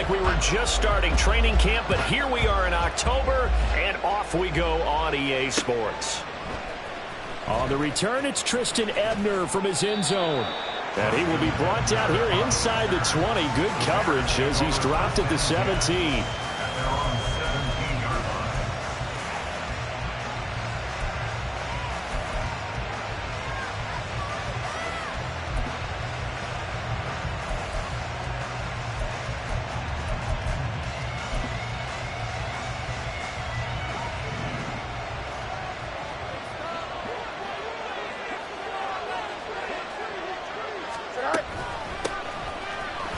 like we were just starting training camp, but here we are in October, and off we go on EA Sports. On the return, it's Tristan Ebner from his end zone. And he will be brought down here inside the 20. Good coverage as he's dropped at the 17.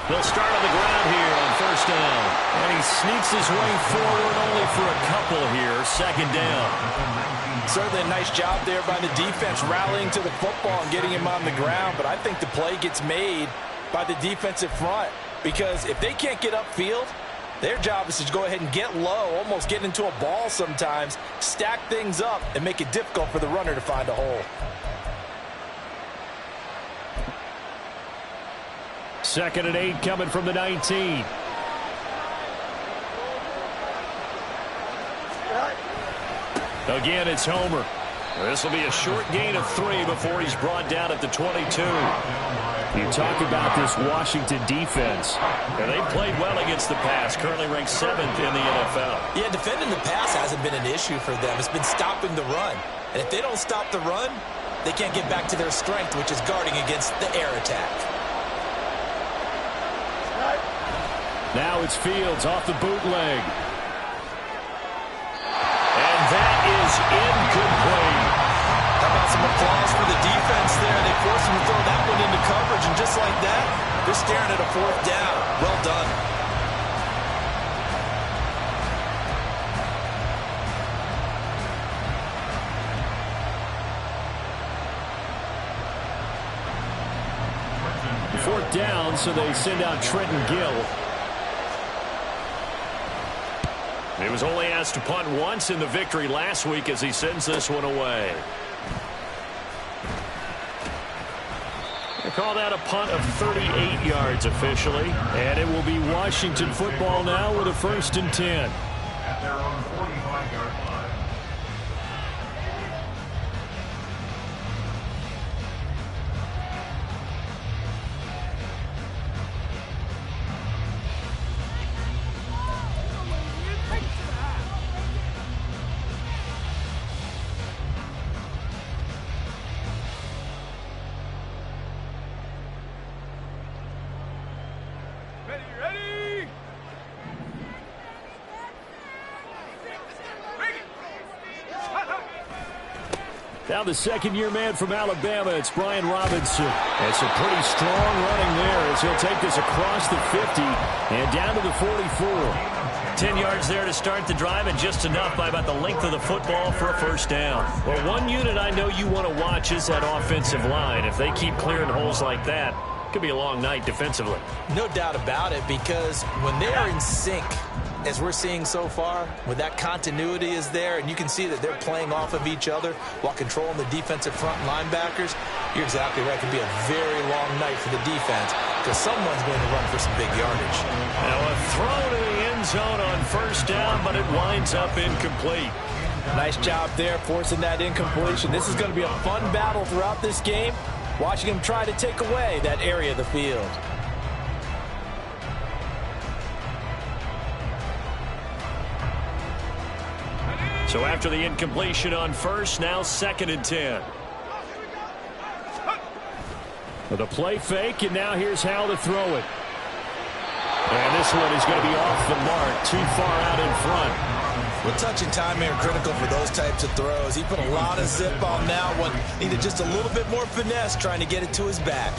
They'll start on the ground here on first down. And he sneaks his way forward only for a couple here. Second down. Certainly a nice job there by the defense rallying to the football and getting him on the ground. But I think the play gets made by the defensive front. Because if they can't get upfield, their job is to go ahead and get low, almost get into a ball sometimes, stack things up, and make it difficult for the runner to find a hole. Second and 8 coming from the 19. Again, it's Homer. This will be a short gain of 3 before he's brought down at the 22. You talk about this Washington defense. And they played well against the pass, currently ranked 7th in the NFL. Yeah, defending the pass hasn't been an issue for them. It's been stopping the run. And if they don't stop the run, they can't get back to their strength, which is guarding against the air attack. Now it's Fields off the bootleg. And that is incomplete. How about some applause for the defense there? They forced him to throw that one into coverage, and just like that, they're staring at a fourth down. Well done. Fourth down, so they send out Trenton Gill. He was only asked to punt once in the victory last week as he sends this one away. They call that a punt of 38 yards officially. And it will be Washington football now with a 1st and 10. At their own 45-yard line. Now the second-year man from Alabama, it's Brian Robinson. It's a pretty strong running there as he'll take this across the 50 and down to the 44. 10 yards there to start the drive, and just enough by about the length of the football for a first down. Well, one unit I know you want to watch is that offensive line. If they keep clearing holes like that, it could be a long night defensively. No doubt about it, because when they are in sync, as we're seeing so far, when that continuity is there and you can see that they're playing off of each other while controlling the defensive front linebackers, you're exactly right. It could be a very long night for the defense because someone's going to run for some big yardage. Now a throw to the end zone on first down, but it winds up incomplete. Nice job there forcing that incompletion. This is going to be a fun battle throughout this game, watching them try to take away that area of the field. So after the incompletion on first, now 2nd and 10. With a play fake, and now here's how to throw it. And this one is going to be off the mark, too far out in front. Well, touch and timing are critical for those types of throws. He put a lot of zip on that one. Needed just a little bit more finesse trying to get it to his back.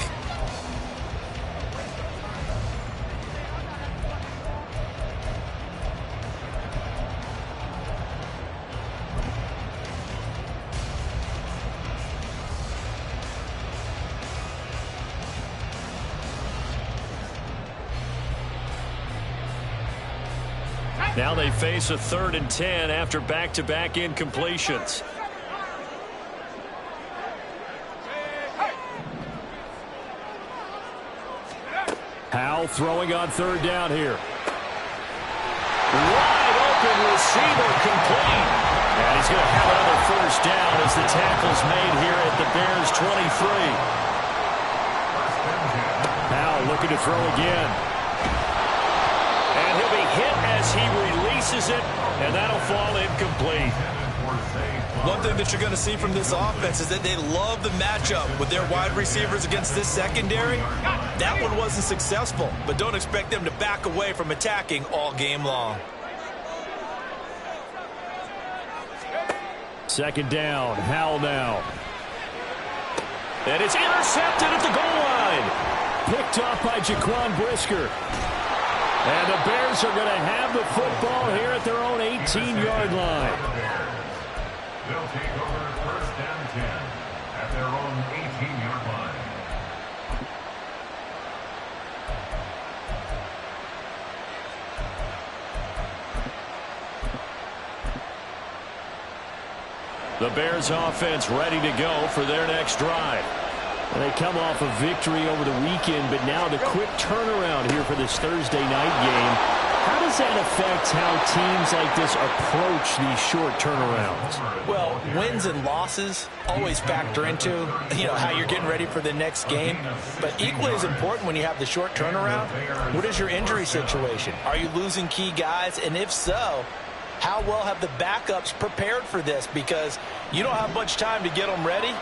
Now they face a 3rd and 10 after back-to-back incompletions. Howell throwing on 3rd down here. open receiver complete. And he's going to have another first down as the tackle's made here at the Bears 23. Powell looking to throw again. And he'll be hit as he releases it, and that'll fall incomplete. One thing that you're going to see from this offense is that they love the matchup with their wide receivers against this secondary. That one wasn't successful, but don't expect them to back away from attacking all game long. Second down, Howell now. And it's intercepted at the goal line. Picked off by Jaquan Brisker. And the Bears are going to have the football here at their own 18-yard line. They'll take over first and 10 at their own 18-yard line. The Bears offense ready to go for their next drive. They come off a victory over the weekend, but now the quick turnaround here for this Thursday night game. How does that affect how teams like this approach these short turnarounds? Well, wins and losses always factor into, how you're getting ready for the next game. But equally as important when you have the short turnaround, what is your injury situation? Are you losing key guys? And if so, how well have the backups prepared for this? Because you don't have much time to get them ready.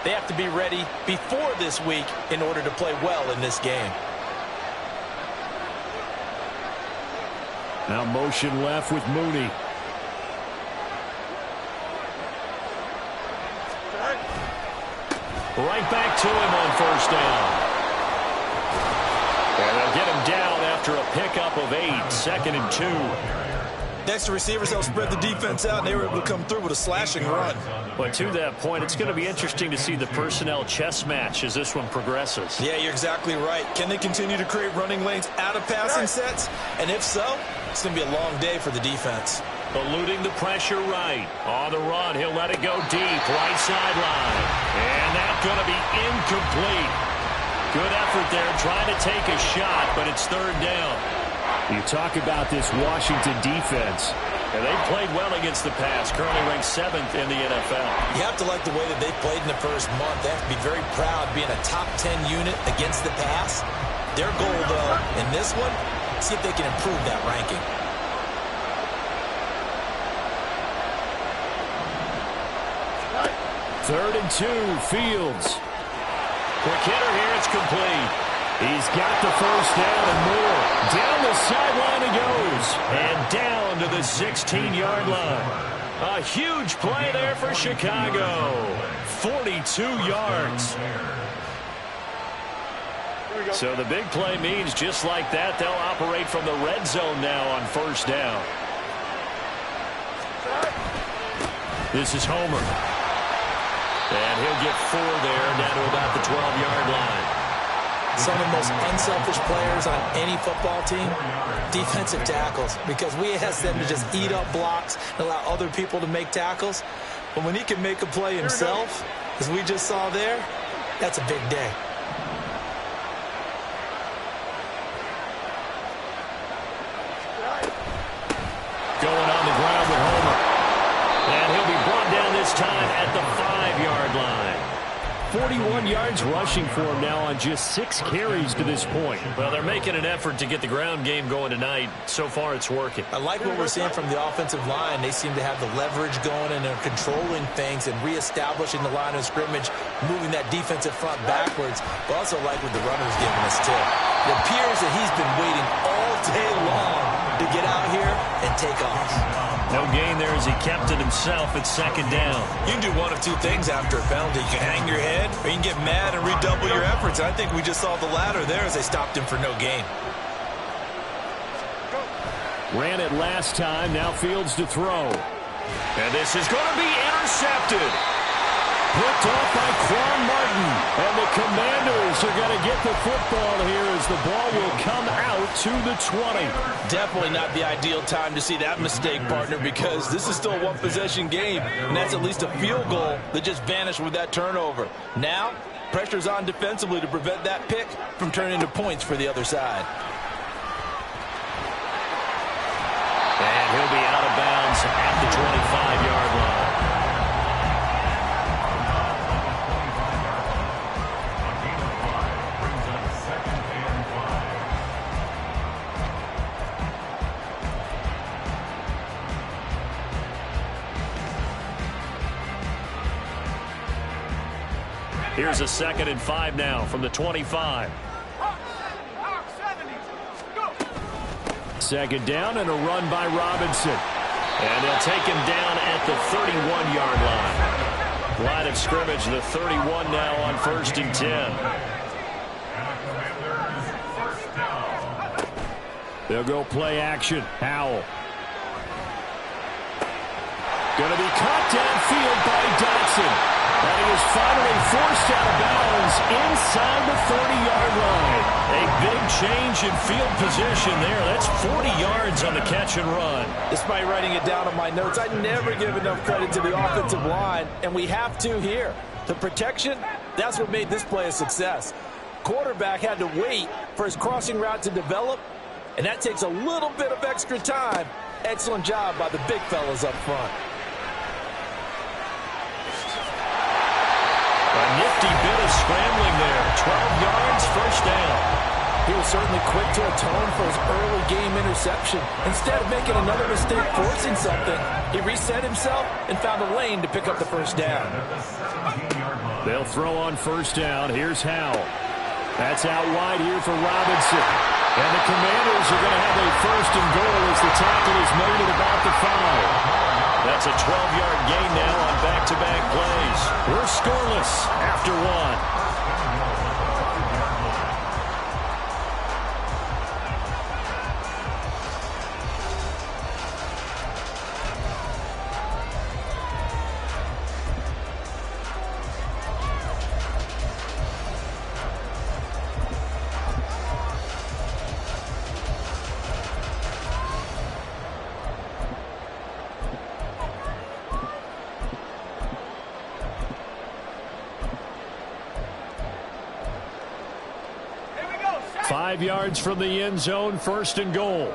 They have to be ready before this week in order to play well in this game. Now motion left with Mooney. Right back to him on first down. And they'll get him down after a pickup of 8, 2nd and 2. Next to receivers, they'll spread the defense out, and they were able to come through with a slashing run. But to that point, it's going to be interesting to see the personnel chess match as this one progresses. Yeah, you're exactly right. Can they continue to create running lanes out of passing sets? And if so, it's going to be a long day for the defense. Eluding the pressure right. On the run, he'll let it go deep, right sideline. And that's going to be incomplete. Good effort there, trying to take a shot, but it's third down. You talk about this Washington defense. And they've played well against the pass, currently ranked 7th in the NFL. You have to like the way that they've played in the first month. They have to be very proud being a top 10 unit against the pass. Their goal, though, in this one, see if they can improve that ranking. Third and 2, Fields. Quick hitter here, it's complete. He's got the first down and more. Down the sideline he goes. And down to the 16-yard line. A huge play there for Chicago. 42 yards. So the big play means just like that, they'll operate from the red zone now on first down. This is Homer. And he'll get 4 there, down to about the 12-yard line. Some of the most unselfish players on any football team, defensive tackles, because we ask them to just eat up blocks and allow other people to make tackles. But when he can make a play himself, as we just saw there, that's a big day. Going on the ground with Homer. And he'll be brought down this time at the 5-yard line. 41 yards rushing for him now on just 6 carries to this point. Well, they're making an effort to get the ground game going tonight. So far, it's working. I like what we're seeing from the offensive line. They seem to have the leverage going, and they're controlling things and reestablishing the line of scrimmage, moving that defensive front backwards. But also like what the runner's giving us, too. It appears that he's been waiting all day long to get out here and take off. No gain there as he kept it himself at second down. You can do one of two things after a penalty. You can hang your head, or you can get mad and redouble your efforts. I think we just saw the latter there as they stopped him for no gain. Ran it last time, now Fields to throw. And this is going to be intercepted. Picked off by Quan Martin. And the Commanders are going to get the football here as the ball will come out to the 20. Definitely not the ideal time to see that mistake, partner, because this is still a one-possession game, and that's at least a field goal that just vanished with that turnover. Now, pressure's on defensively to prevent that pick from turning into points for the other side. And he'll be out of Here's a 2nd and 5 now from the 25. 2nd down and a run by Robinson. And they'll take him down at the 31-yard line. Line of scrimmage, the 31 now on 1st and 10. They'll go play action. Howell. Going to be caught downfield by Dotson. And he is finally forced out of bounds inside the 30-yard line. A big change in field position there. That's 40 yards on the catch and run. Despite writing it down on my notes, I never give enough credit to the offensive line, and we have to here. The protection, that's what made this play a success. Quarterback had to wait for his crossing route to develop, and that takes a little bit of extra time. Excellent job by the big fellas up front. A nifty bit of scrambling there. 12 yards, 1st down. He was certainly quick to atone for his early game interception. Instead of making another mistake forcing something, he reset himself and found a lane to pick up the 1st down. They'll throw on 1st down. Here's Howell. That's out wide here for Robinson. And the Commanders are going to have a 1st and goal as the tackle is made at about the 5. That's a 12-yard gain now on back-to-back plays. We're scoreless after 1. 5 yards from the end zone, 1st and goal.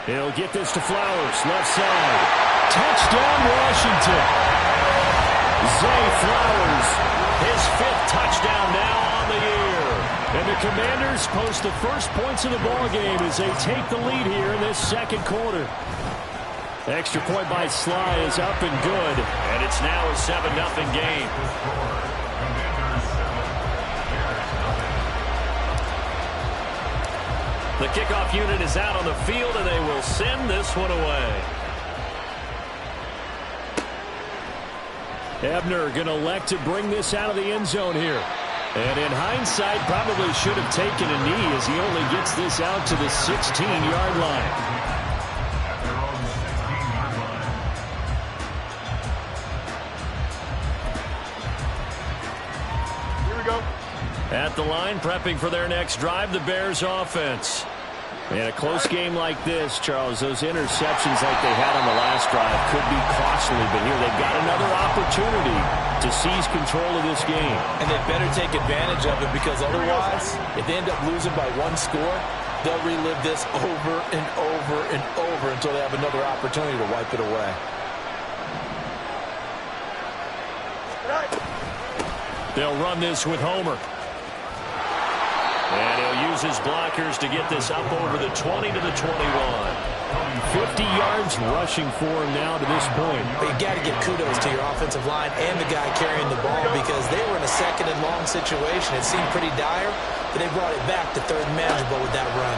He'll get this to Flowers, left side. Touchdown, Washington. Zay Flowers, his 5th touchdown now on the year. And the Commanders post the first points of the ballgame as they take the lead here in this 2nd quarter. Extra point by Sly is up and good. And it's now a 7-0 game. The kickoff unit is out on the field, and they will send this one away. Ebner going to elect to bring this out of the end zone here. And in hindsight, probably should have taken a knee as he only gets this out to the 16-yard line. Here we go. At the line, prepping for their next drive, the Bears offense. In a close game like this, Charles, those interceptions like they had on the last drive could be costly, but here they've got another opportunity to seize control of this game. And they better take advantage of it, because otherwise, if they end up losing by 1 score, they'll relive this over and over and over until they have another opportunity to wipe it away. They'll run this with Homer. And he'll use his blockers to get this up over the 20 to the 21. 50 yards rushing for him now to this point. But you got to give kudos to your offensive line and the guy carrying the ball, because they were in a 2nd and long situation. It seemed pretty dire, but they brought it back to 3rd and manageable with that run.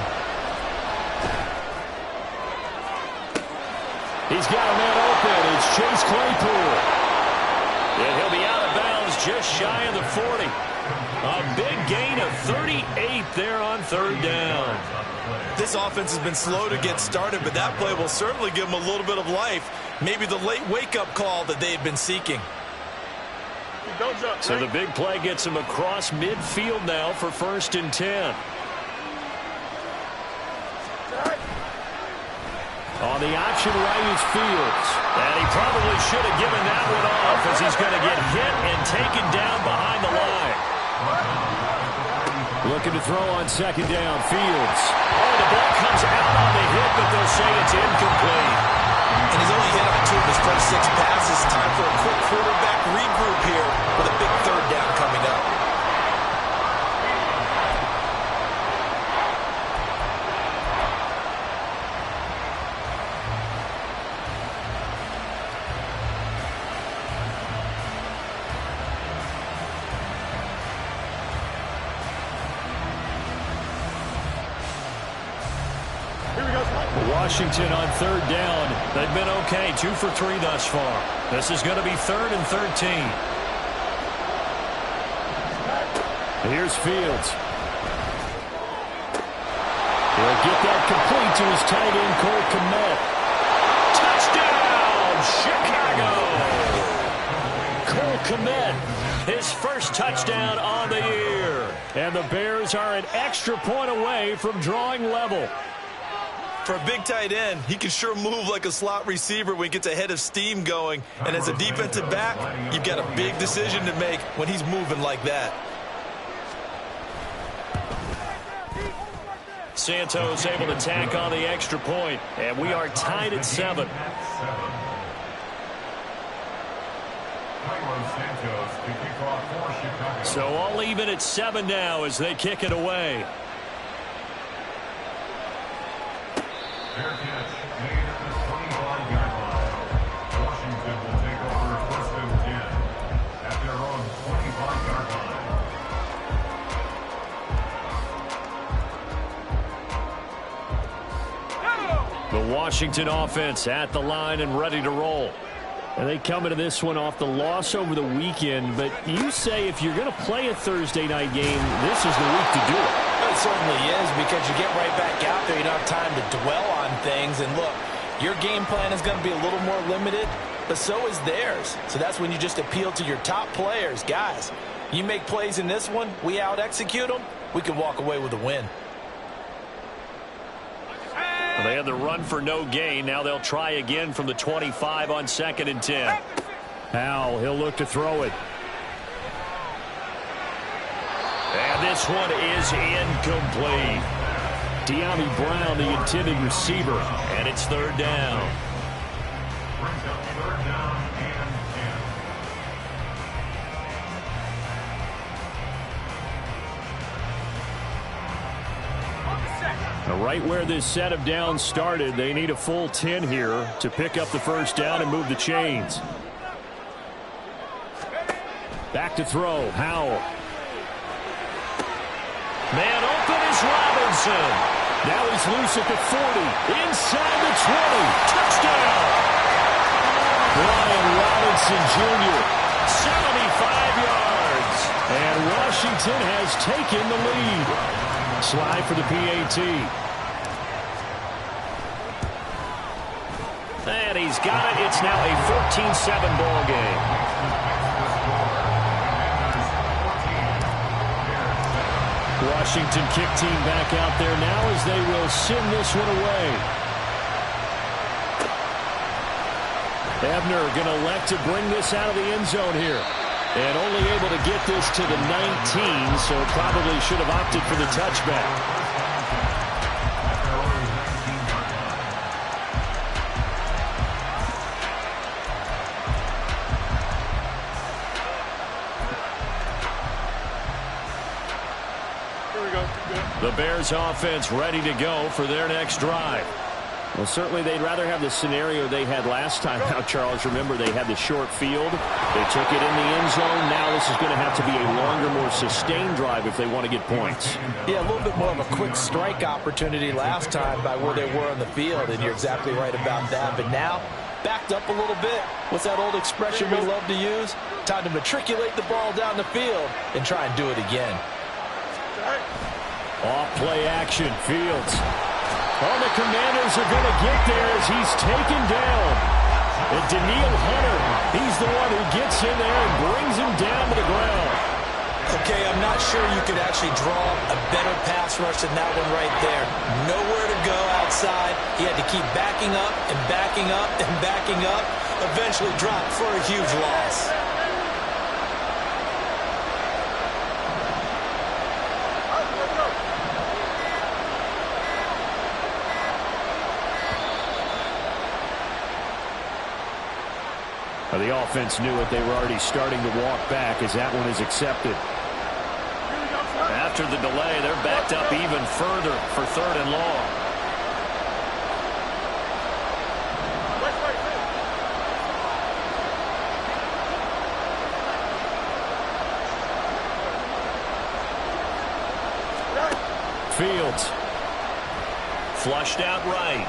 He's got a man open. It's Chase Claypool. And he'll be out of bounds just shy of the 40. A big gain of 38 there on 3rd down. This offense has been slow to get started, but that play will certainly give them a little bit of life. Maybe the late wake-up call that they've been seeking. So the big play gets him across midfield now for 1st and 10. On the option right is Fields. And he probably should have given that one off, as he's going to get hit and taken down behind the line. Looking to throw on 2nd down. Fields. Oh, the ball comes out on the hit, but they'll say it's incomplete. And he's only hit on 2 of his first 6 passes. Time for a quick quarterback regroup here with a big 3rd down coming up. Washington on third down. They've been okay, 2 for 3 thus far. This is going to be 3rd and 13. Here's Fields. He'll get that complete to his tight end, Cole Kmet. Touchdown, Chicago! Cole Kmet, his first touchdown on the year. And the Bears are an extra point away from drawing level. For a big tight end, he can sure move like a slot receiver when he gets a head of steam going. And as a defensive back, you've got a big decision to make when he's moving like that. Santos able to tack on the extra point, and we are tied at 7. So all even at 7 now as they kick it away. Fair catch made at the 25-yard line. Washington will take over 1st and 10 at their own 25-yard line. The Washington offense at the line and ready to roll. And they come into this one off the loss over the weekend. But you say if you're going to play a Thursday night game, this is the week to do it. It certainly is, because you get right back out there. You don't have time to dwell on things. And look, your game plan is going to be a little more limited, but so is theirs. So that's when you just appeal to your top players. Guys, you make plays in this one, we out-execute them, we can walk away with a win. They had the run for no gain. Now they'll try again from the 25 on 2nd and 10. Howell, he'll look to throw it. And this one is incomplete. De'Ami Brown, the intended receiver. And it's 3rd down. Brings up 3rd down and 10. Right where this set of downs started, they need a full 10 here to pick up the 1st down and move the chains. Back to throw, Howell. Man open is Robinson. Now he's loose at the 40, inside the 20. Touchdown! Brian Robinson Jr. 75 yards. And Washington has taken the lead. Slide for the PAT. And he's got it. It's now a 14-7 ball game. Washington kick team back out there now as they will send this one away. Ebner going to elect to bring this out of the end zone here. And only able to get this to the 19, so probably should have opted for the touchback. The Bears offense ready to go for their next drive. Well, certainly they'd rather have the scenario they had last time out, Charles. Remember, they had the short field. They took it in the end zone. Now this is going to have to be a longer, more sustained drive if they want to get points. Yeah, a little bit more of a quick strike opportunity last time by where they were on the field, and you're exactly right about that. But now, backed up a little bit. What's that old expression we love to use? Time to matriculate the ball down the field and try and do it again. Off play action, Fields. Oh, the Commanders are going to get there as he's taken down. And Daniil Hunter, he's the one who gets in there and brings him down to the ground. Okay, I'm not sure you could actually draw a better pass rush than that one right there. Nowhere to go outside. He had to keep backing up and backing up and backing up. Eventually dropped for a huge loss. The offense knew it. They were already starting to walk back as that one is accepted. After the delay, they're backed up even further for 3rd and long. Fields. Flushed out right.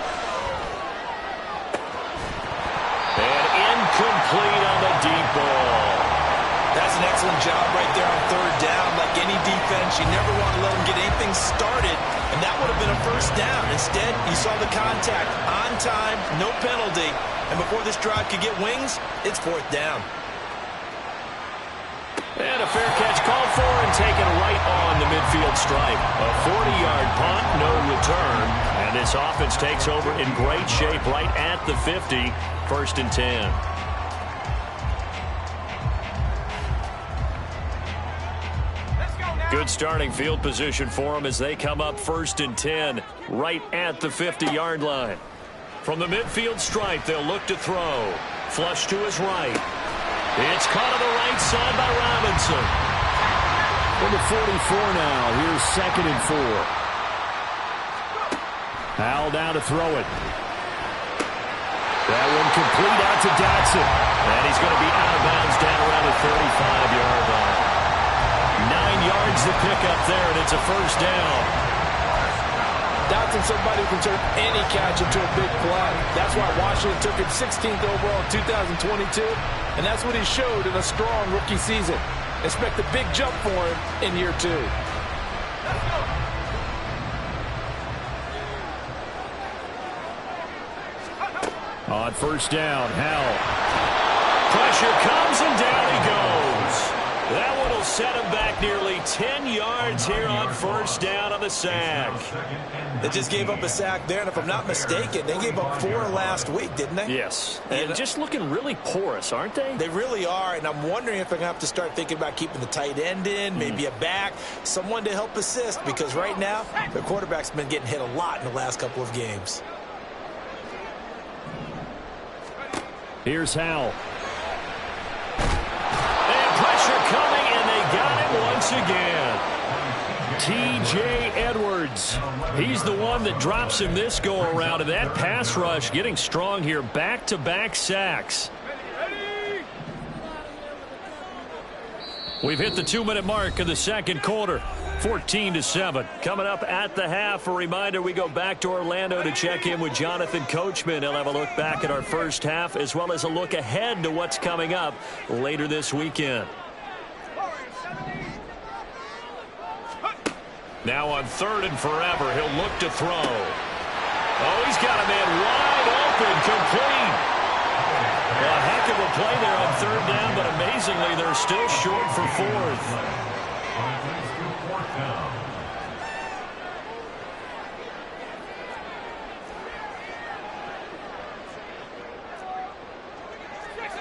job right there on third down. Like any defense, you never want to let them get anything started, and that would have been a first down. Instead, you saw the contact on time, no penalty, and before this drive could get wings, it's fourth down. And a fair catch called for and taken right on the midfield stripe. A 40-yard punt, no return. And this offense takes over in great shape right at the 50. First and 10. Good starting field position for them as they come up first and 10 right at the 50-yard line. From the midfield stripe, they'll look to throw. Flush to his right. It's caught on the right side by Robinson. From the 44 now, here's second and 4. Howell down to throw it. That one complete out to Dotson. And he's going to be out of bounds down around the 35-yard line. 9 yards to pick up there, and it's a first down. Dotson, somebody who can turn any catch into a big play. That's why Washington took him 16th overall in 2022, and that's what he showed in a strong rookie season. Expect a big jump for him in year 2. On first down, Howell. Pressure comes, and down he goes. That one will set him back nearly 10 yards here on first down on the sack. They just gave up a sack there, and if I'm not mistaken, they gave up 4 last week, didn't they? Yes. And just looking really porous, aren't they? They really are, and I'm wondering if they're going to have to start thinking about keeping the tight end in, maybe a back, someone to help assist, because right now, their quarterback's been getting hit a lot in the last couple of games. Here's Howell. Pressure coming, and they got him once again. T.J. Edwards. He's the one that drops him this go-around, and that pass rush getting strong here. Back-to-back sacks. We've hit the 2-minute mark of the second quarter. 14-7. Coming up at the half, a reminder we go back to Orlando to check in with Jonathan Coachman. He'll have a look back at our first half as well as a look ahead to what's coming up later this weekend. Now on third and forever, he'll look to throw. Oh, he's got a man wide open, complete. Well, a heck of a play there on third down, but amazingly, they're still short for fourth.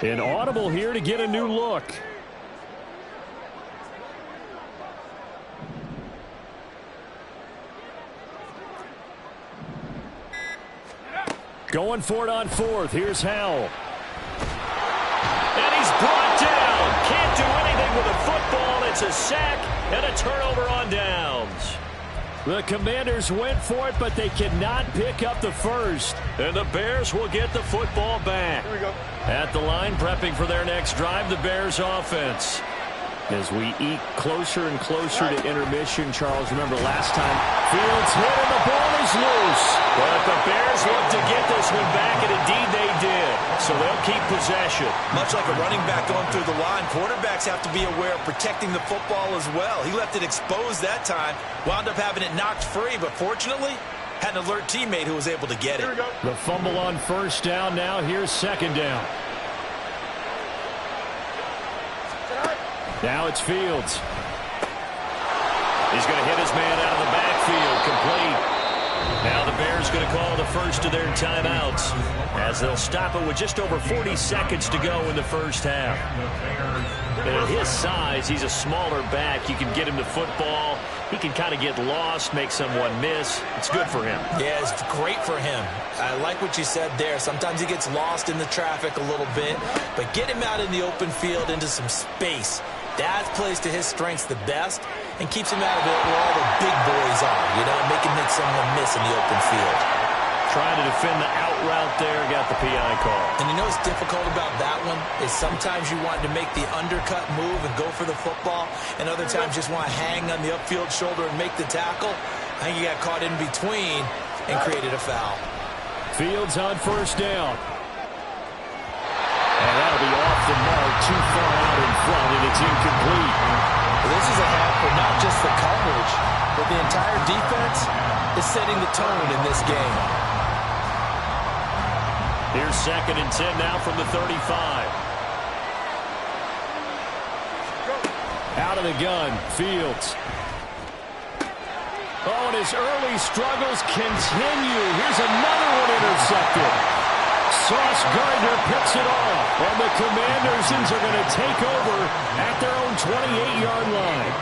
An audible here to get a new look. Going for it on fourth. Here's Howell. And he's brought down. Can't do anything with a football. It's a sack and a turnover on downs. The Commanders went for it, but they cannot pick up the first. And the Bears will get the football back. Here we go. At the line, prepping for their next drive, the Bears offense. As we eke closer and closer to intermission, Charles, remember last time, Fields hit and the ball is loose. But the Bears look to get this one back, and indeed they did. So they'll keep possession. Much like a running back going through the line, quarterbacks have to be aware of protecting the football as well. He left it exposed that time, wound up having it knocked free, but fortunately, had an alert teammate who was able to get it. The fumble on first down now. Here's second down. Now it's Fields. He's going to hit his man out of the backfield, complete. Now the Bears going to call the first of their timeouts as they'll stop it with just over 40 seconds to go in the first half. At his size, he's a smaller back. You can get him the football. He can kind of get lost, make someone miss. It's good for him. Yeah, it's great for him. I like what you said there. Sometimes he gets lost in the traffic a little bit, but get him out in the open field into some space. That plays to his strengths the best and keeps him out of it where all the big boys are, you know, make him make someone miss in the open field. Trying to defend the out route there, got the PI call. And you know what's difficult about that one is sometimes you want to make the undercut move and go for the football, and other times just want to hang on the upfield shoulder and make the tackle. I think he got caught in between and created a foul. Fields on first down. And that'll be off off the mark, too far out in front, and it's incomplete. This is a half for not just the coverage, but the entire defense is setting the tone in this game. Here's 2nd and 10 now from the 35. Out of the gun, Fields. Oh, and his early struggles continue. Here's another one intercepted. Sauce Gardner picks it off, and the Commanders are going to take over at their own 28-yard line.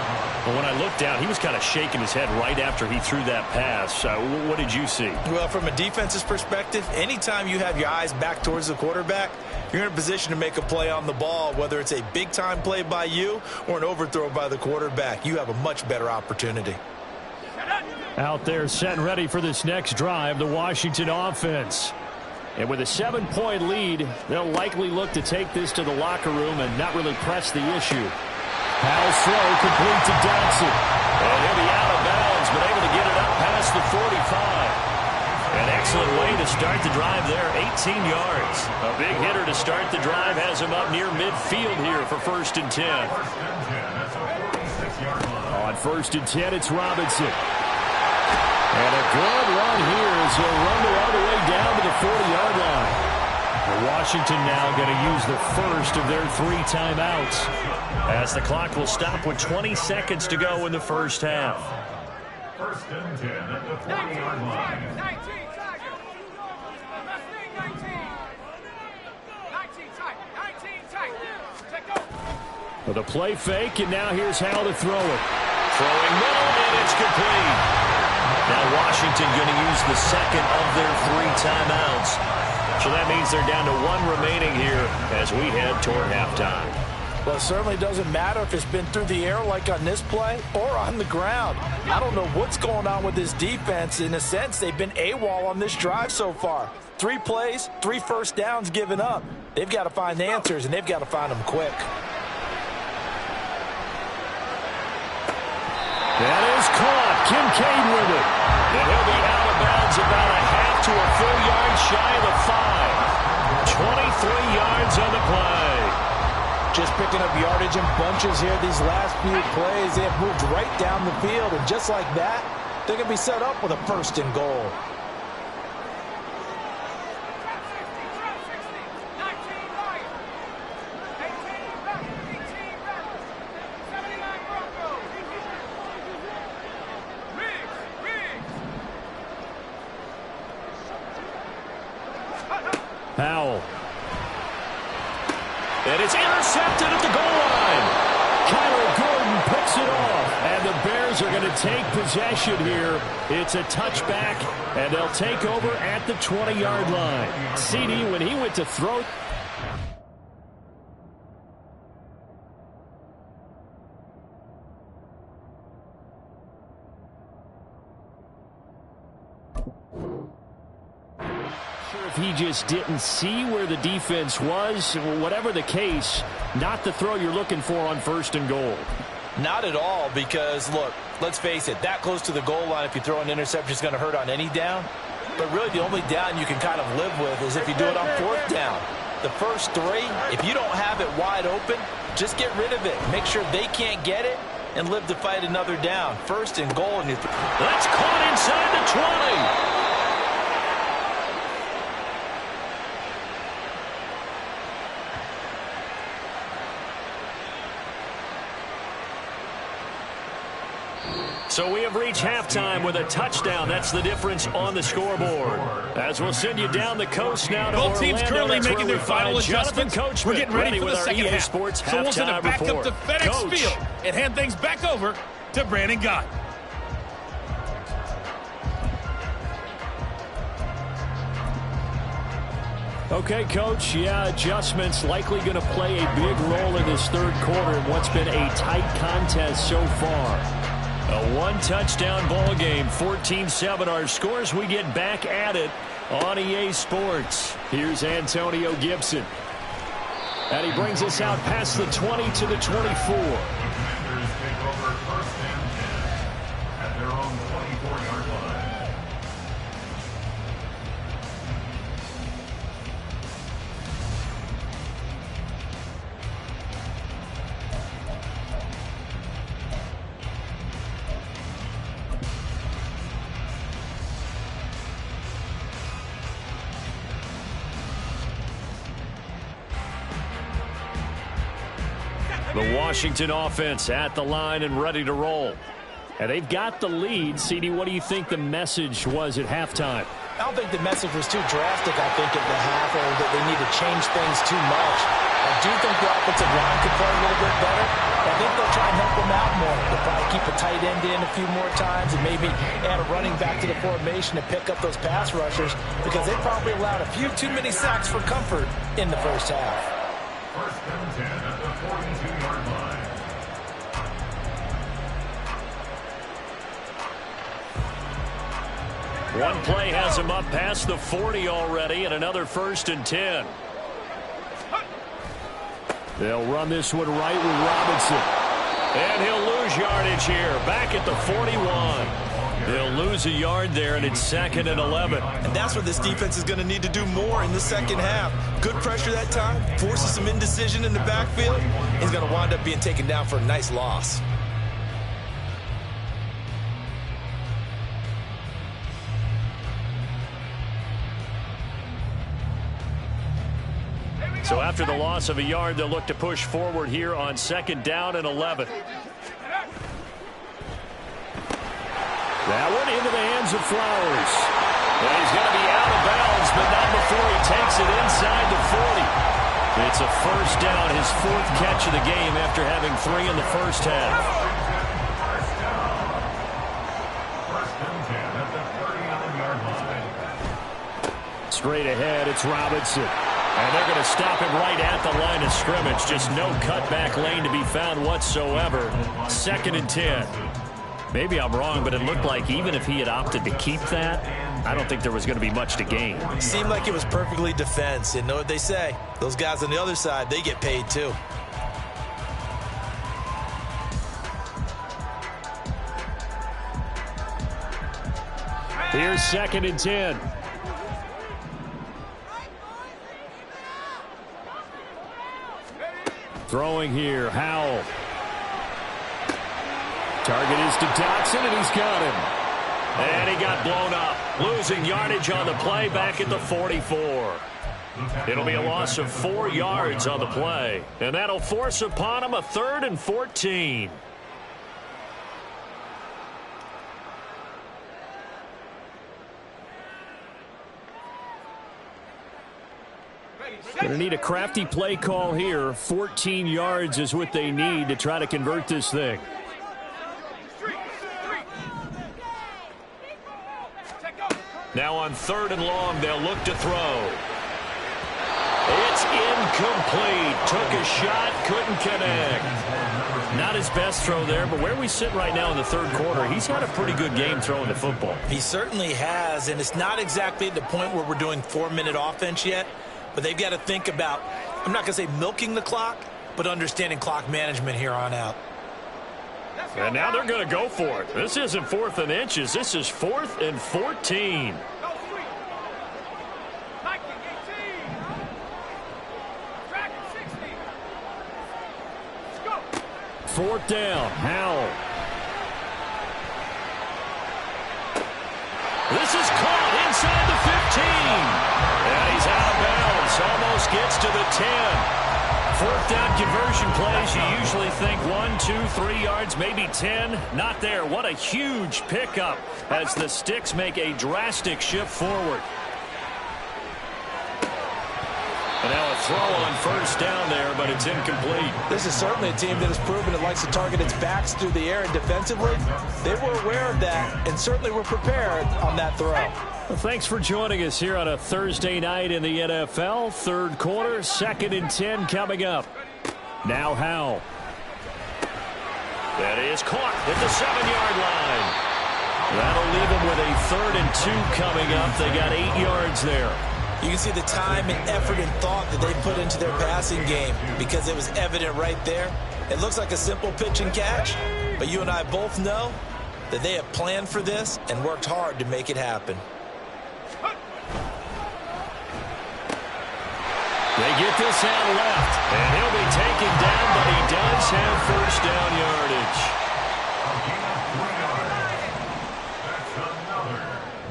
Well, when I looked down, he was kind of shaking his head right after he threw that pass. What did you see? Well, from a defense's perspective, anytime you have your eyes back towards the quarterback, you're in a position to make a play on the ball, whether it's a big-time play by you or an overthrow by the quarterback. You have a much better opportunity. Out there set and ready for this next drive, the Washington offense. And with a 7-point lead, they'll likely look to take this to the locker room and not really press the issue. Powell's throw complete to Dotson. And he'll be out of bounds, but able to get it up past the 45. An excellent way to start the drive there, 18 yards. A big hitter to start the drive has him up near midfield here for 1st and 10. On 1st and 10, it's Robinson. And a good run here as he'll run all the way down to the 40-yard line. Washington now going to use the first of their 3 timeouts, as the clock will stop with 20 seconds to go in the first half. 1st and 10 at the 40-yard line. 19, Tiger. 19. 19, Tiger. Take over. With a play fake, and now here's Howell to throw it. Throwing middle, and it's complete. Now Washington going to use the 2nd of their 3 timeouts. So that means they're down to 1 remaining here as we head toward halftime. Well, it certainly doesn't matter if it's been through the air like on this play or on the ground. I don't know what's going on with this defense. In a sense, they've been AWOL on this drive so far. 3 plays, 3 first downs given up. They've got to find answers, and they've got to find them quick. That is caught. Kincaid with it. And he'll be out of bounds about a half to a full yard shy of the 5. 23 yards on the play. Just picking up yardage in bunches here these last few plays. They have moved right down the field, and just like that, they're going to be set up with a 1st and goal. Powell. And it's intercepted at the goal line. Kyler Gordon picks it off. And the Bears are going to take possession here. It's a touchback, and they'll take over at the 20-yard line. CD, when he went to throw... If he just didn't see where the defense was, whatever the case, not the throw you're looking for on 1st and goal. Not at all, because, look, let's face it, that close to the goal line, if you throw an interception, is going to hurt on any down. But really, the only down you can kind of live with is if you do it on 4th down. The first 3, if you don't have it wide open, just get rid of it. Make sure they can't get it and live to fight another down. 1st and goal. And that's caught inside the 20. So we have reached halftime with a touchdown. That's the difference on the scoreboard. As we'll send you down the coast now to Both teams currently making their final adjustments. We're getting ready for the second half. Sports so we'll send it back report. up to FedEx Coach. Field and hand things back over to Brandon Gott. Okay, Coach, adjustments likely going to play a big role in this 3rd quarter in what's been a tight contest so far. A 1-touchdown ball game, 14-7 our scores. We get back at it on EA Sports. Here's Antonio Gibson. And he brings us out past the 20 to the 24. Commanders take over 1st and 10 at their own 24-yard line. The Washington offense at the line and ready to roll. And they've got the lead. CD, what do you think the message was at halftime? I don't think the message was too drastic, I think, at the half, or that they need to change things too much. I do think the offensive line could play a little bit better. I think they'll try and help them out more. They'll probably keep a tight end in a few more times and maybe add a running back to the formation to pick up those pass rushers, because they probably allowed a few too many sacks for comfort in the first half. First and 10 at the 42-yard line. One play has him up past the 40 already, and another 1st and 10. They'll run this one right with Robinson. And he'll lose yardage here, back at the 41. They'll lose a yard there, and it's 2nd and 11. And that's what this defense is going to need to do more in the second half. Good pressure that time, forces some indecision in the backfield. He's going to wind up being taken down for a nice loss. So after the loss of a yard, they'll look to push forward here on 2nd down and 11. That one into the hands of Flowers. And he's going to be out of bounds, but not before he takes it inside the 40. It's a 1st down, his 4th catch of the game after having 3 in the first half. First and 10 at the 39-yard line. Straight ahead, it's Robinson. And they're going to stop him right at the line of scrimmage. Just no cutback lane to be found whatsoever. 2nd and 10. Maybe I'm wrong, but it looked like even if he had opted to keep that, I don't think there was going to be much to gain. Seemed like it was perfectly defense. And know what they say? Those guys on the other side, they get paid too. Here's 2nd and 10. Throwing here, Howell. Target is to Dotson, and he's got him. And he got blown up. Losing yardage on the play back at the 44. It'll be a loss of 4 yards on the play. And that'll force upon him a 3rd and 14. Going to need a crafty play call here. 14 yards is what they need to try to convert this thing. Now on 3rd and long, they'll look to throw. It's incomplete. Took a shot, couldn't connect. Not his best throw there, but where we sit right now in the 3rd quarter, he's had a pretty good game throwing the football. He certainly has, and it's not exactly at the point where we're doing 4-minute offense yet, but they've got to think about, I'm not going to say milking the clock, but understanding clock management here on out. And now they're going to go for it. This isn't 4th and inches. This is 4th and 14. 4th down, Howell. This is caught inside the 15. And he's out of bounds. Almost gets to the 10. 4th down conversion plays, you usually think 1, 2, 3 yards, maybe 10. Not there. What a huge pickup as the Sticks make a drastic shift forward. And now a throw on 1st down there, but it's incomplete. This is certainly a team that has proven it likes to target its backs through the air and defensively. They were aware of that and certainly were prepared on that throw. Well, thanks for joining us here on a Thursday night in the NFL. 3rd quarter, 2nd and 10 coming up. Now Howell. That is caught at the 7-yard line. That'll leave them with a 3rd and 2 coming up. They got 8 yards there. You can see the time and effort and thought that they put into their passing game because it was evident right there. It looks like a simple pitch and catch, but you and I both know that they have planned for this and worked hard to make it happen. They get this out left, and he'll be taken down, but he does have 1st down yardage. That's another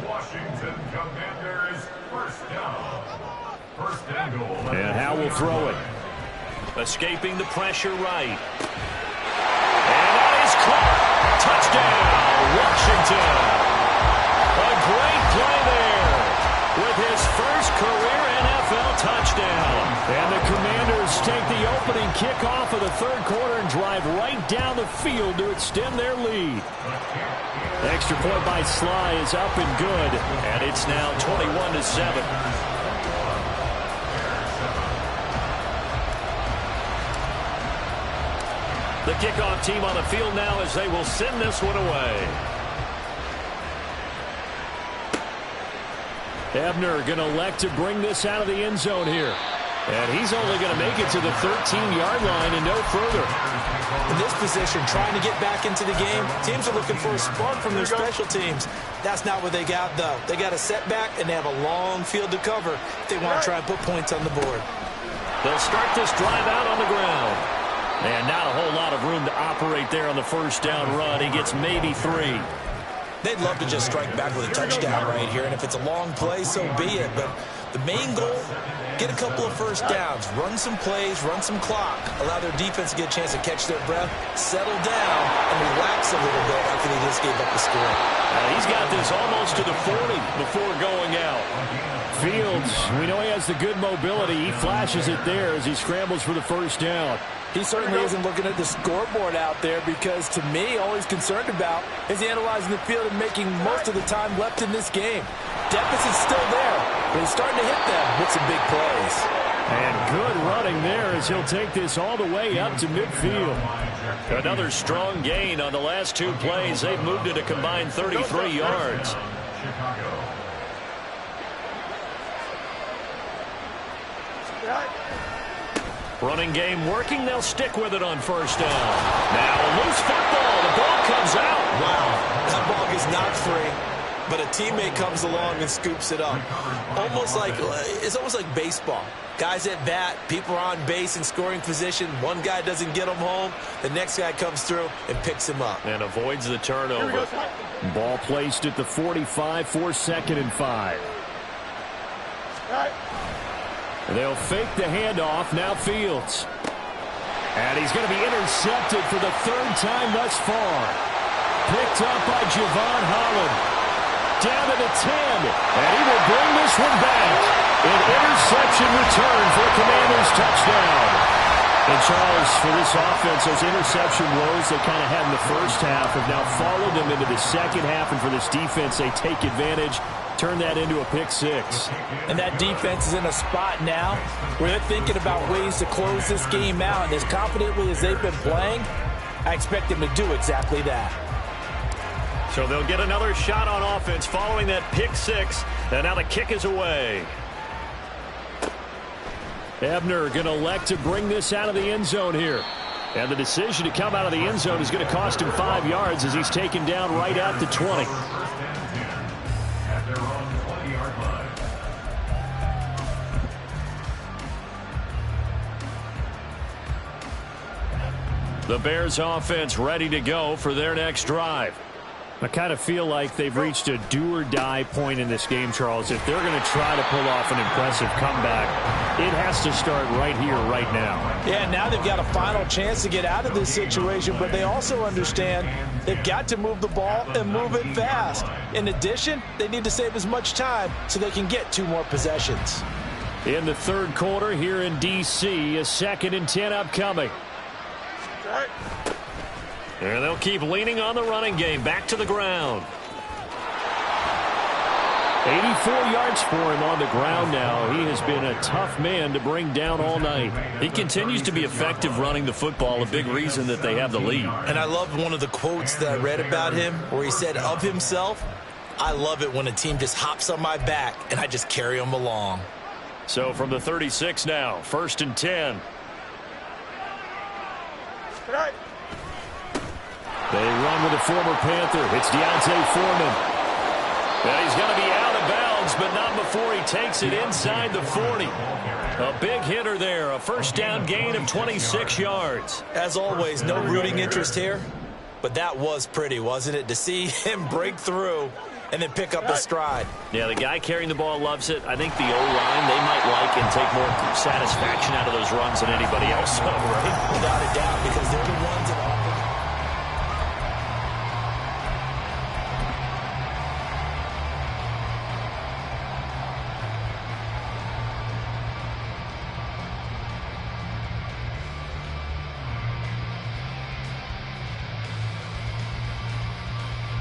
Washington Commanders 1st down. 1st and goal. And Howell will throw it. Escaping the pressure right. And that is caught. Touchdown, Washington. A great play there with his first career NFL touchdown. And the Commanders take the opening kickoff of the third quarter and drive right down the field to extend their lead. Extra point by Sly is up and good. And it's now 21-7. The kickoff team on the field now as they will send this one away. Ebner going to elect to bring this out of the end zone here. And he's only going to make it to the 13-yard line and no further. In this position, trying to get back into the game, teams are looking for a spark from their special teams. That's not what they got, though. They got a setback, and they have a long field to cover if they want to try and put points on the board. They'll start this drive out on the ground. And not a whole lot of room to operate there on the first down run. He gets maybe 3. They'd love to just strike back with a touchdown right here, and if it's a long play, so be it. But the main goal, get a couple of first downs, run some plays, run some clock, allow their defense to get a chance to catch their breath, settle down, and relax a little bit after they just gave up the score. He's got this almost to the 40 before going out. Fields, we know he has the good mobility. He flashes it there as he scrambles for the first down. He certainly isn't looking at the scoreboard out there because, to me, all he's concerned about is analyzing the field and making most of the time left in this game. Deficit's still there, but he's starting to hit them with some big plays. And good running there as he'll take this all the way up to midfield. Another strong gain on the last 2 plays. They've moved it a combined 33 yards. Running game working. They'll stick with it on first down. Now a loose football. The ball comes out. Wow, that ball gets knocked free, but a teammate comes along and scoops it up. It's almost like baseball. Guys at bat, people are on base in scoring position. One guy doesn't get him home. The next guy comes through and picks him up. And avoids the turnover. Ball placed at the 45 for 2nd and 5. They'll fake the handoff. Now Fields. And he's going to be intercepted for the 3rd time thus far. Picked up by Javon Holland. Down to the 10. And he will bring this one back. An interception return for a Commanders touchdown. And Charles, for this offense, those interception woes they kind of had in the first half have now followed them into the second half. And for this defense, they take advantage. Turn that into a pick 6. And that defense is in a spot now where they're thinking about ways to close this game out. And as confidently as they've been playing, I expect them to do exactly that. So they'll get another shot on offense following that pick 6. And now the kick is away. Ebner going to elect to bring this out of the end zone here. And the decision to come out of the end zone is going to cost him 5 yards as he's taken down right at the 20. The Bears offense ready to go for their next drive. I kind of feel like they've reached a do-or-die point in this game, Charles. If they're going to try to pull off an impressive comeback, it has to start right here, right now. Yeah, now they've got a final chance to get out of this situation, but they also understand they've got to move the ball and move it fast. In addition, they need to save as much time so they can get 2 more possessions. In the third quarter here in D.C., a 2nd and 10 upcoming. And they'll keep leaning on the running game. Back to the ground. 84 yards for him on the ground now. He has been a tough man to bring down all night. He continues to be effective running the football, a big reason that they have the lead. And I loved one of the quotes that I read about him where he said of himself, "I love it when a team just hops on my back and I just carry them along." So from the 36 now, 1st and 10. They run with a former Panther. It's Deontay Foreman. And he's going to be out of bounds, but not before he takes it inside the 40. A big hitter there, a first down gain of 26 yards. As always, no rooting interest here, but that was pretty, wasn't it? To see him break through and then pick up a stride. Yeah, the guy carrying the ball loves it. I think the O-line, they might like and take more satisfaction out of those runs than anybody else, right? Without a doubt, because they're the ones that offer.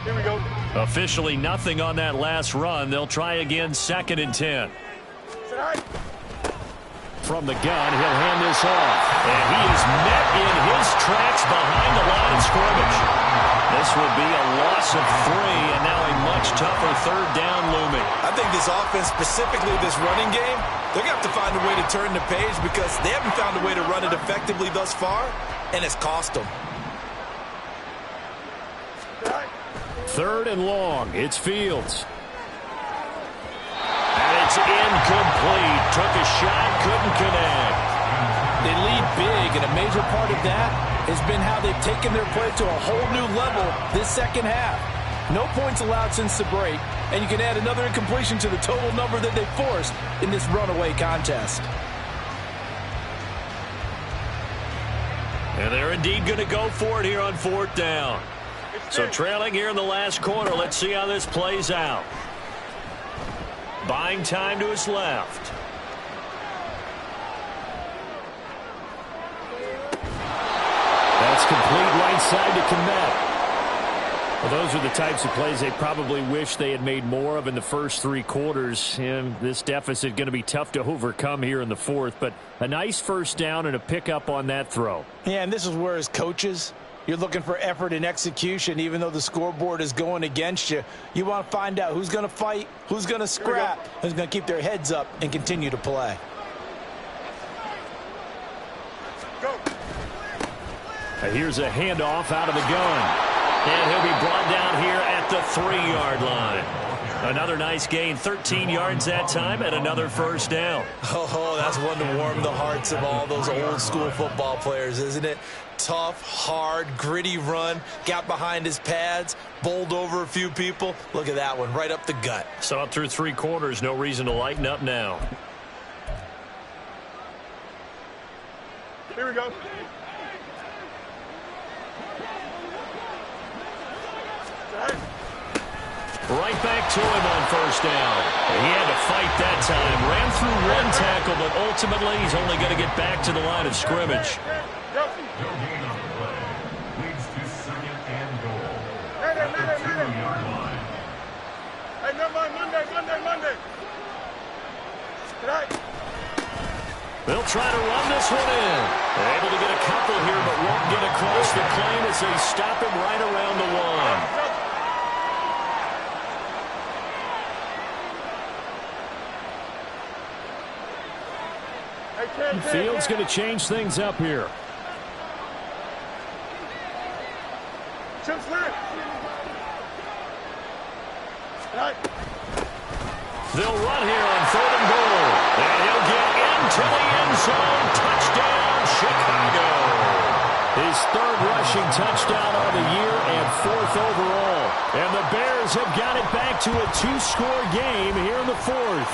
Here we go. Officially nothing on that last run. They'll try again, 2nd and 10. From the gun, he'll hand this off. And he is met in his tracks behind the line of scrimmage. This will be a loss of 3, and now a much tougher 3rd down looming. I think this offense, specifically this running game, they're going to have to find a way to turn the page because they haven't found a way to run it effectively thus far, and it's cost them. 3rd and long. It's Fields. And it's incomplete. Took a shot, couldn't connect. They lead big, and a major part of that has been how they've taken their play to a whole new level this second half. No points allowed since the break, and you can add another incompletion to the total number that they forced in this runaway contest. And they're indeed going to go for it here on 4th down. So trailing here in the last quarter. Let's see how this plays out. Buying time to his left. That's complete right side to Kmet. Well, those are the types of plays they probably wish they had made more of in the first 3 quarters. And this deficit going to be tough to overcome here in the 4th. But a nice 1st down and a pickup on that throw. Yeah, and this is where as coaches, you're looking for effort and execution. Even though the scoreboard is going against you, you want to find out who's going to fight, who's going to scrap, who's going to keep their heads up and continue to play. Here's a handoff out of the gun. And he'll be brought down here at the 3-yard line. Another nice gain, 13 yards that time, and another 1st down. Oh, that's one to warm the hearts of all those old school football players, isn't it? Tough, hard, gritty run, got behind his pads, bowled over a few people. Look at that one, right up the gut. Saw it through 3 quarters, no reason to lighten up now. Here we go. Right back to him on 1st down. He had to fight that time. Ran through 1 tackle, but ultimately he's only going to get back to the line of scrimmage. No gain on the play. Leads to 2nd and goal. At the 2-yard line. Hey, no, Monday. Tonight. They'll try to run this one in. They're able to get a couple here, but won't get across the plane as they stop him right around the 1. Fields going to change things up here. They'll run here on 3rd and goal. And he'll get into the end zone. Touchdown, Chicago. His 3rd rushing touchdown of the year and 4th overall. And the Bears have got it back to a 2-score game here in the 4th.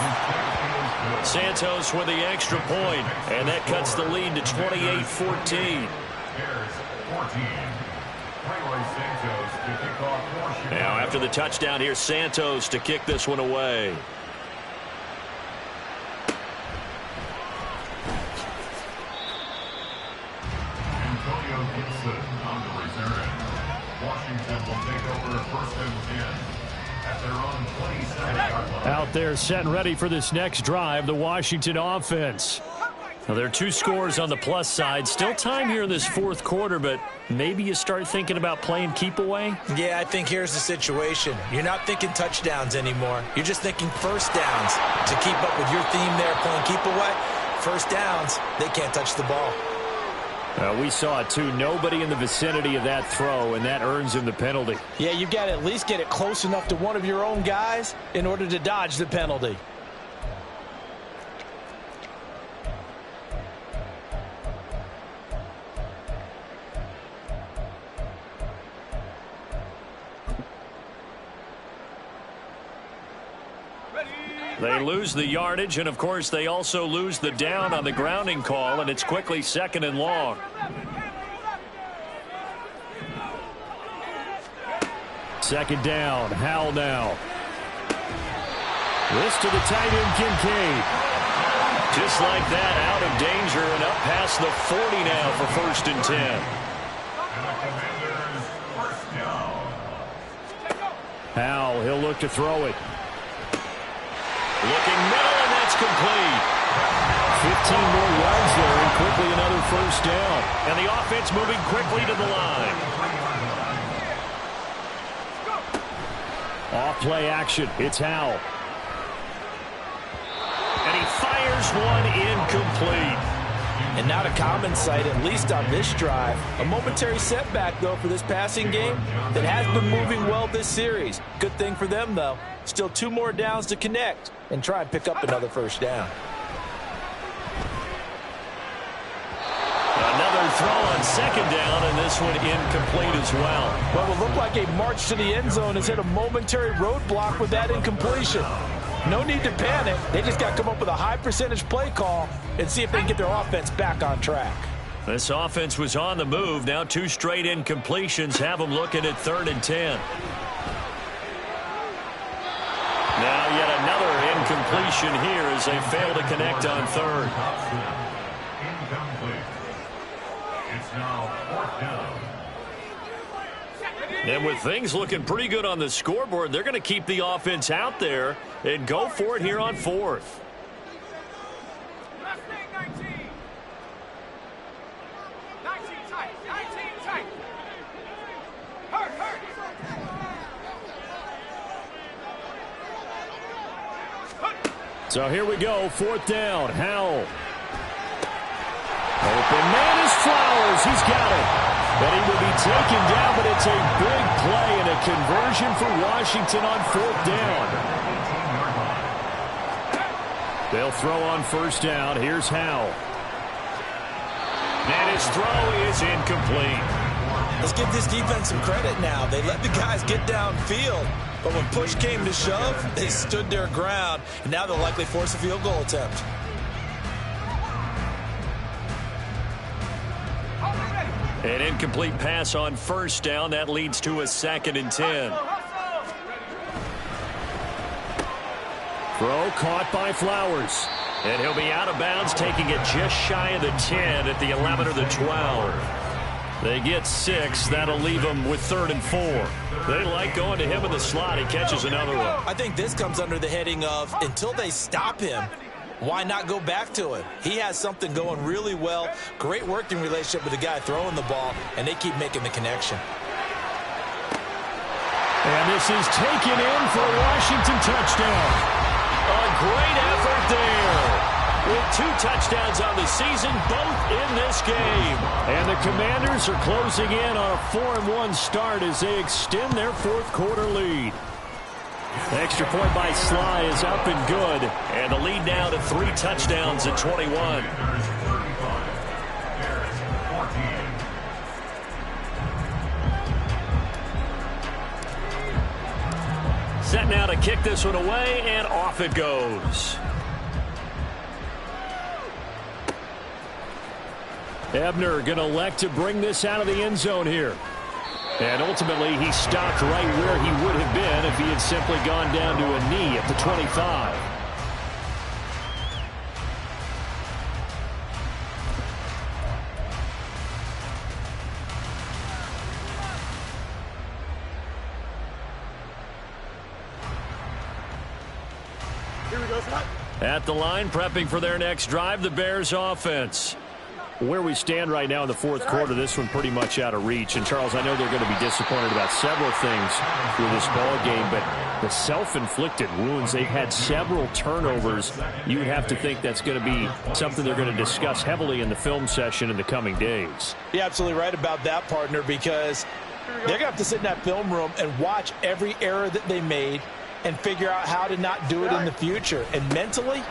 Santos with the extra point, and that cuts the lead to 28-14. Bears 14. Leroy Santos to kick off for Chicago. Now after the touchdown, here's Santos to kick this one away. Antonio Gibson on the return. Washington will take over 1st and 10 at their own 27-yard line. Out there set and ready for this next drive, the Washington offense. Well, there are 2 scores on the plus side. Still time here in this 4th quarter, but maybe you start thinking about playing keep away? Yeah, I think here's the situation. You're not thinking touchdowns anymore. You're just thinking 1st downs. To keep up with your theme there, playing keep away, 1st downs, they can't touch the ball. We saw it too. Nobody in the vicinity of that throw, and that earns him the penalty. Yeah, you've got to at least get it close enough to one of your own guys in order to dodge the penalty. They lose the yardage, and, of course, they also lose the down on the grounding call, and it's quickly 2nd and long. Second down. Howell now. This to the tight end, Kincaid. Just like that, out of danger and up past the 40 now for 1st and 10. Howell, he'll look to throw it. Looking middle, and that's complete. 15 more yards there, and quickly another 1st down. And the offense moving quickly to the line. Off play action. It's Howell. And he fires one incomplete. And not a common sight, at least on this drive. A momentary setback, though, for this passing game that has been moving well this series. Good thing for them, though. Still 2 more downs to connect and try and pick up another 1st down. Another throw on 2nd down, and this one incomplete as well. What will look like a march to the end zone has hit a momentary roadblock with that incompletion. No need to panic. They just got to come up with a high percentage play call and see if they can get their offense back on track. This offense was on the move. Now 2 straight incompletions have them looking at 3rd and 10. Now yet another incompletion here as they fail to connect on 3rd. Incomplete. It's now 4th down. And with things looking pretty good on the scoreboard, they're going to keep the offense out there and go for it here on 4th. So here we go, 4th down. Howell. Open man is Flowers. He's got it. And he will be taken down, but it's a big play and a conversion for Washington on 4th down. They'll throw on 1st down. Here's Howell. And his throw is incomplete. Let's give this defense some credit now. They let the guys get downfield, but when push came to shove, they stood their ground, and now they'll likely force a field goal attempt. An incomplete pass on 1st down. That leads to a 2nd and 10. Throw caught by Flowers. And he'll be out of bounds, taking it just shy of the 10 at the 11 or the 12. They get 6. That'll leave them with 3rd and 4. They like going to him in the slot. He catches another one. I think this comes under the heading of until they stop him, why not go back to it? He has something going really well. Great working relationship with the guy throwing the ball, and they keep making the connection. And this is taken in for a Washington touchdown. A great effort there. With 2 touchdowns on the season, both in this game. And the Commanders are closing in on a 4-1 start as they extend their 4th quarter lead. Extra point by Sly is up and good. And the lead now to 3 touchdowns at 21. There's 35. There's 14. Set now to kick this one away, and off it goes. Ebner going to elect to bring this out of the end zone here. And ultimately, he stopped right where he would have been if he had simply gone down to a knee at the 25. Here we go, Scott. At the line, prepping for their next drive, the Bears offense. Where we stand right now in the 4th quarter, this one pretty much out of reach. And, Charles, I know they're going to be disappointed about several things with this ball game, but the self-inflicted wounds, they've had several turnovers. You would have to think that's going to be something they're going to discuss heavily in the film session in the coming days. You're absolutely right about that, partner, because they're going to have to sit in that film room and watch every error that they made and figure out how to not do it in the future. And mentally,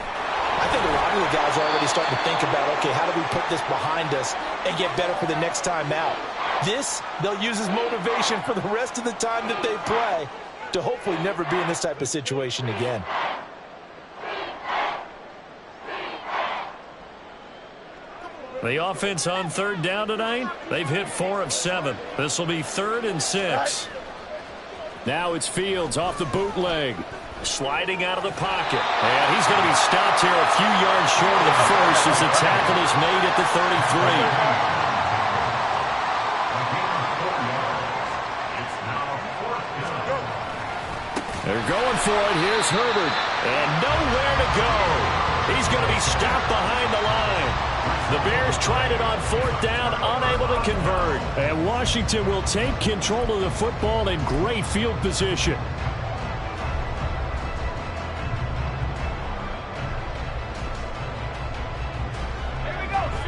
I think a lot of the guys are already starting to think about, okay, how do we put this behind us and get better for the next time out? This, they'll use as motivation for the rest of the time that they play to hopefully never be in this type of situation again. The offense on third down tonight, they've hit 4 of 7. This will be 3rd and 6. Now it's Fields off the bootleg. Sliding out of the pocket. And he's going to be stopped here a few yards short of the first as the tackle is made at the 33. They're going for it. Here's Herbert. And nowhere to go. He's going to be stopped behind the line. The Bears tried it on 4th down, unable to convert. And Washington will take control of the football in great field position.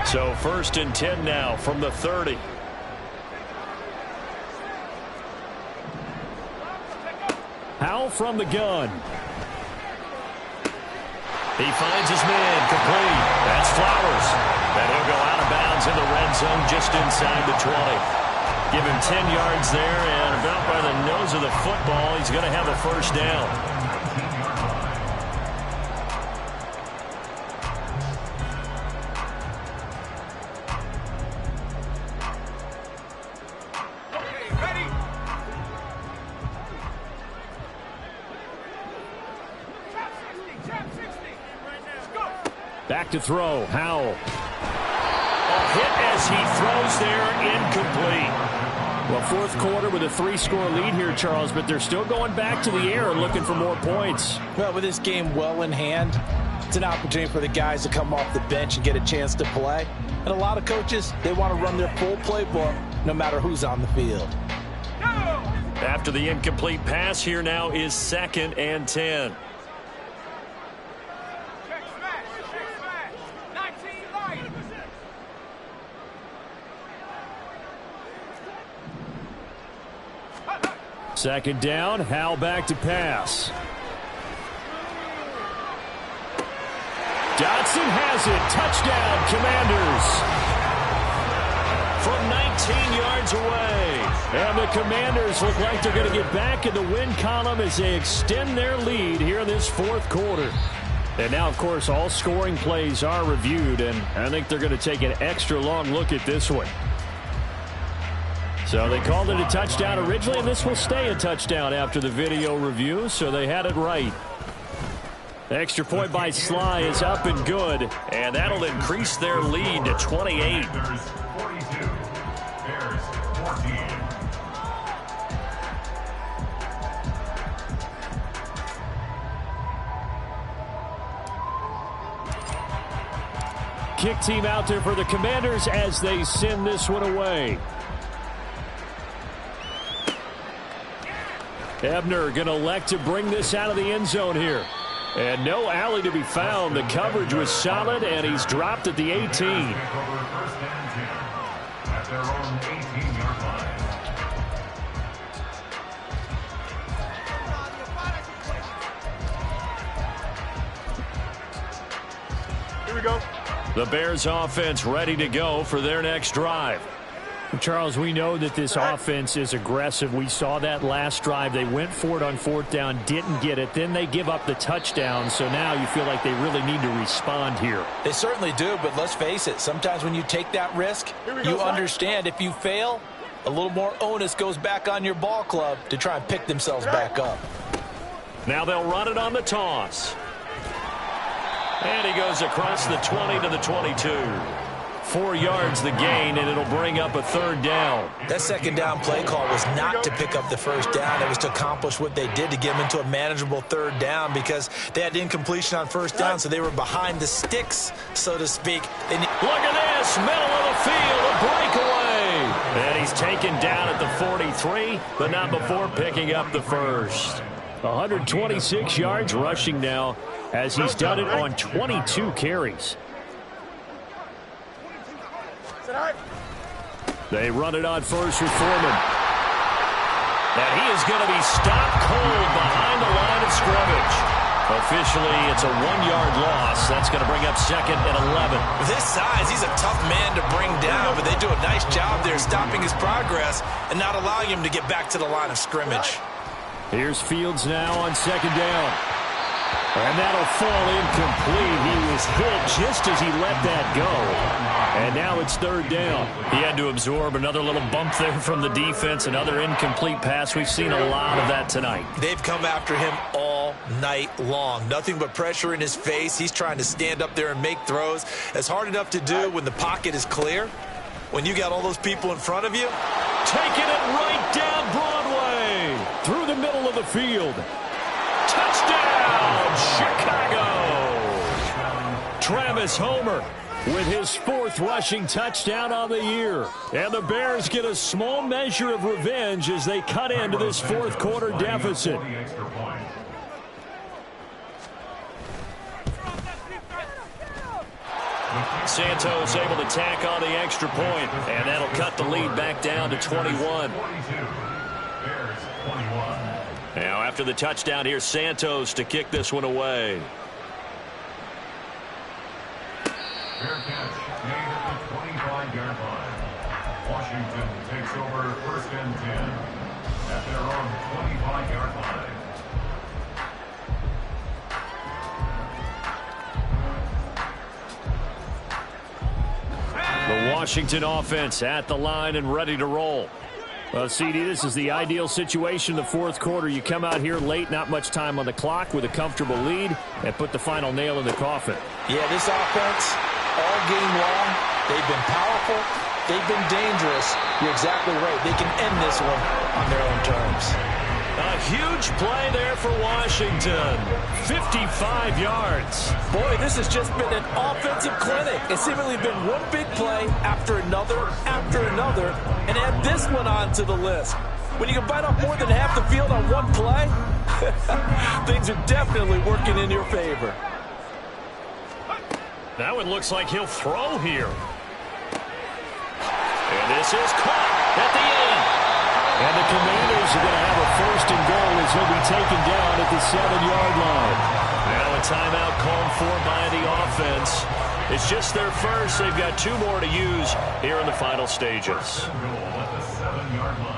So 1st and 10 now from the 30. Howell from the gun. He finds his man, complete. That's Flowers. And he'll go out of bounds in the red zone just inside the 20. Give him 10 yards there, and about by the nose of the football, he's going to have a first down. Back to throw. Howell. A hit as he throws there, incomplete. Well, 4th quarter with a 3-score lead here, Charles, but they're still going back to the air and looking for more points. Well, with this game well in hand, it's an opportunity for the guys to come off the bench and get a chance to play. And a lot of coaches, they want to run their full playbook no matter who's on the field. After the incomplete pass, here now is 2nd and 10. Second down, Howell back to pass. Dotson has it. Touchdown, Commanders. From 19 yards away. And the Commanders look like they're going to get back in the win column as they extend their lead here in this 4th quarter. And now, of course, all scoring plays are reviewed, and I think they're going to take an extra long look at this one. So they called it a touchdown originally, and this will stay a touchdown after the video review, so they had it right. The extra point by Sly is up and good. And that'll increase their lead to 28. Bears 42, Bears 14. Kick team out there for the Commanders as they send this one away. Ebner going to elect to bring this out of the end zone here. And no alley to be found. The coverage was solid, and he's dropped at the 18. First and 10 at their own 18-yard line. Here we go. The Bears offense ready to go for their next drive. Charles, we know that this offense is aggressive. We saw that last drive. They went for it on 4th down, didn't get it. Then they give up the touchdown. So now you feel like they really need to respond here. They certainly do, but let's face it. Sometimes when you take that risk, you understand if you fail, a little more onus goes back on your ball club to try and pick themselves back up. Now they'll run it on the toss. And he goes across the 20 to the 22. 4 yards the gain, and it'll bring up a 3rd down. That second down play call was not to pick up the first down. It was to accomplish what they did to get them into a manageable 3rd down because they had incompletion on 1st down, so they were behind the sticks, so to speak. Look at this, middle of the field, a breakaway. And he's taken down at the 43, but not before picking up the first. 126 yards rushing now as he's done it on 22 carries. They run it on first with Foreman. And he is going to be stopped cold behind the line of scrimmage. Officially, it's a 1-yard loss. That's going to bring up 2nd and 11. With his size, he's a tough man to bring down, but they do a nice job there stopping his progress and not allowing him to get back to the line of scrimmage. Here's Fields now on 2nd down. And that'll fall incomplete. He was hit just as he let that go. And now it's third down. He had to absorb another little bump there from the defense, another incomplete pass. We've seen a lot of that tonight. They've come after him all night long. Nothing but pressure in his face. He's trying to stand up there and make throws. It's hard enough to do when the pocket is clear. When you got all those people in front of you. Taking it right down Broadway. Through the middle of the field. Touchdown, Chicago. Travis Homer with his 4th rushing touchdown on the year. And the Bears get a small measure of revenge as they cut into this 4th quarter deficit. Santos able to tack on the extra point, and that'll cut the lead back down to 21. Now after the touchdown, here's Santos to kick this one away. Fair catch made at the 25-yard line. Washington takes over 1st and 10 at their own 25-yard line. The Washington offense at the line and ready to roll. Well, CD, this is the ideal situation in the 4th quarter. You come out here late, not much time on the clock, with a comfortable lead, and put the final nail in the coffin. Yeah, this offense, all game long, they've been powerful, they've been dangerous. You're exactly right. They can end this one on their own terms. A huge play there for Washington. 55 yards. Boy, this has just been an offensive clinic. It's seemingly been one big play after another, and add this one onto the list. When you can bite off more than half the field on one play, things are definitely working in your favor. That one looks like he'll throw here. And this is caught at the end. And the Commanders are going to have a 1st and goal as he'll be taken down at the 7-yard line. Now a timeout called for by the offense. It's just their first. They've got 2 more to use here in the final stages. Goal at the 7-yard line.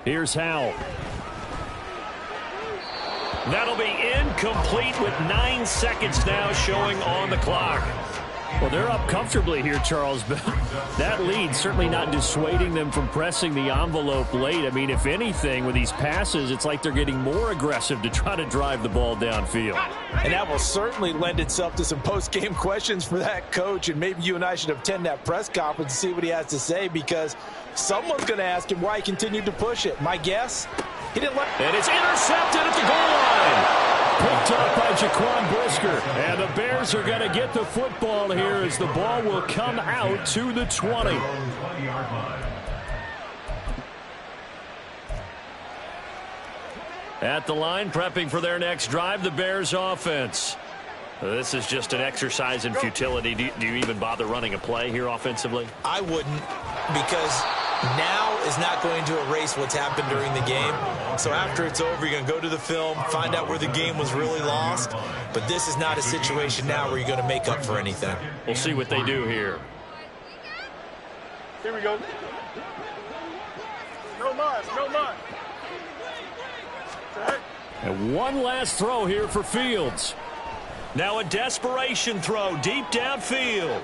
Here's Howell. That'll be incomplete with 9 seconds now showing on the clock. Well, they're up comfortably here, Charles, but that lead certainly not dissuading them from pressing the envelope late. I mean, if anything, with these passes, it's like they're getting more aggressive to try to drive the ball downfield. And that will certainly lend itself to some post-game questions for that coach, and maybe you and I should attend that press conference and see what he has to say, because someone's going to ask him why he continued to push it. My guess, he didn't let... And it's intercepted at the goal line. Picked up by Jaquan Brisker. And the Bears are going to get the football here as the ball will come out to the 20. At the line, prepping for their next drive, the Bears offense. This is just an exercise in futility. Do you even bother running a play here offensively? I wouldn't, because now is not going to erase what's happened during the game. So after it's over, you're going to go to the film, find out where the game was really lost. But this is not a situation now where you're going to make up for anything. We'll see what they do here. Here we go. No mud, no mud. And one last throw here for Fields. Now a desperation throw deep downfield.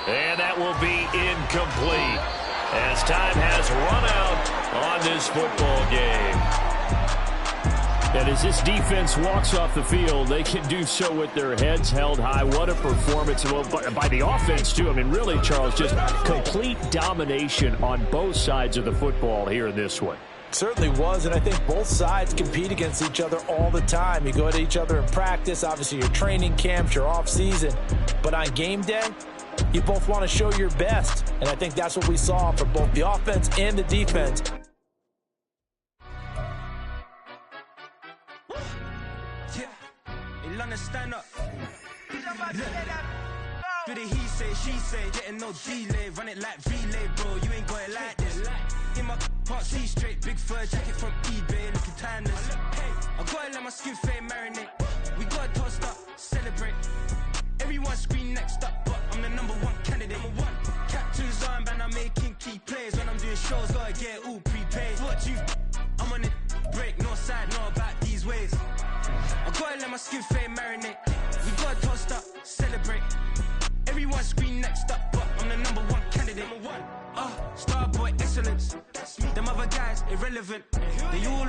And that will be incomplete as time has run out on this football game. And as this defense walks off the field, they can do so with their heads held high. What a performance by the offense, too. I mean, really, Charles, just complete domination on both sides of the football here in this one. Certainly was, and I think both sides compete against each other all the time. You go at each other in practice, obviously your training camps, your off season, but on game day, you both want to show your best, and I think that's what we saw from both the offense and the defense. Hey, London, stand up. Do the he say, she say, getting no delay. Run it like relay, bro, you ain't got it like this. In my part, see straight, big fur jacket from eBay, looking timeless. I gotta let my skin fade marinate. We gotta toast up, celebrate. Everyone scream next up, but I'm the #1 candidate. Captain's armband, I'm making key plays. When I'm doing shows, gotta get all prepaid. What you, I'm on it, break, no side, know about these ways. I gotta let my skin fade marinate. We gotta toast up, celebrate. Everyone scream next up, but I'm the #1 candidate. Starboy excellence. Them other guys irrelevant. They all on